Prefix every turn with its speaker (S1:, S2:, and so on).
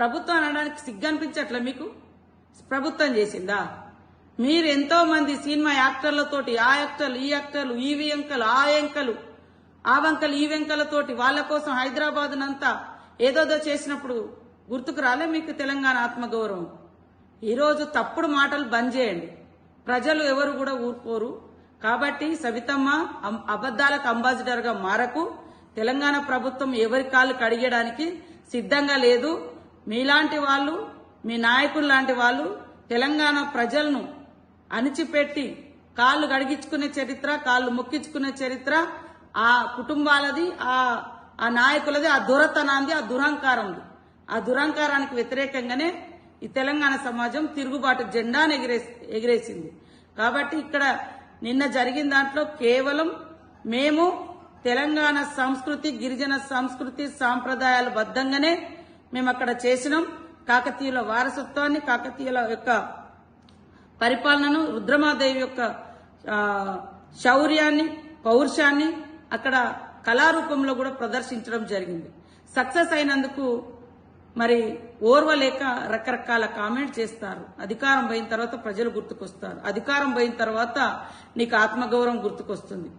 S1: ప్రభుత్వం అనడానికి సిగ్గు అనిపించట్లే మీకు? ప్రభుత్వం చేసిందా? మీరు ఎంతో మంది సినిమా యాక్టర్లతోటి, ఆ యాక్టర్లు ఈ యాక్టర్లు, ఈ వెంకలు ఆ వెంకలు, ఆ వంకలు ఈ వెంకలతోటి వాళ్ళ కోసం హైదరాబాద్ నంతా ఏదోదో చేసినప్పుడు గుర్తుకు రాలే మీకు తెలంగాణ ఆత్మగౌరవం? ఈరోజు తప్పుడు మాటలు బంద్ చేయండి. ప్రజలు ఎవరు కూడా ఊరుకోరు. కాబట్టి సవితమ్మ అబద్దాలకు అంబాసిడర్ గా మారకు. తెలంగాణ ప్రభుత్వం ఎవరి కాళ్ళు కడిగడానికి సిద్ధంగా లేదు. మీలాంటి వాళ్ళు, మీ నాయకులు లాంటి వాళ్ళు తెలంగాణ ప్రజలను అణిచిపెట్టి కాళ్ళు కడిగించుకునే చరిత్ర, కాళ్ళు మొక్కించుకునే చరిత్ర ఆ కుటుంబాలది, ఆ నాయకులది, ఆ దొరతనాంది, ఆ దురహంకారంది. ఆ దురహంకారానికి వ్యతిరేకంగానే ఈ తెలంగాణ సమాజం తిరుగుబాటు జెండాను ఎగిరేసింది. కాబట్టి ఇక్కడ నిన్న జరిగిన దాంట్లో కేవలం మేము తెలంగాణ సంస్కృతి, గిరిజన సంస్కృతి సాంప్రదాయాల బద్దంగానే మేము అక్కడ చేసినాం. కాకతీయుల వారసత్వాన్ని, కాకతీయుల యొక్క పరిపాలనను, రుద్రమాదేవి యొక్క శౌర్యాన్ని, పౌరుషాన్ని అక్కడ కళారూపంలో కూడా ప్రదర్శించడం జరిగింది. సక్సెస్ అయినందుకు మరి ఓర్వలేక రకరకాల కామెంట్ చేస్తారు. అధికారం పోయిన తర్వాత ప్రజలు గుర్తుకొస్తారు. అధికారం పోయిన తర్వాత నీకు ఆత్మగౌరవం గుర్తుకొస్తుంది.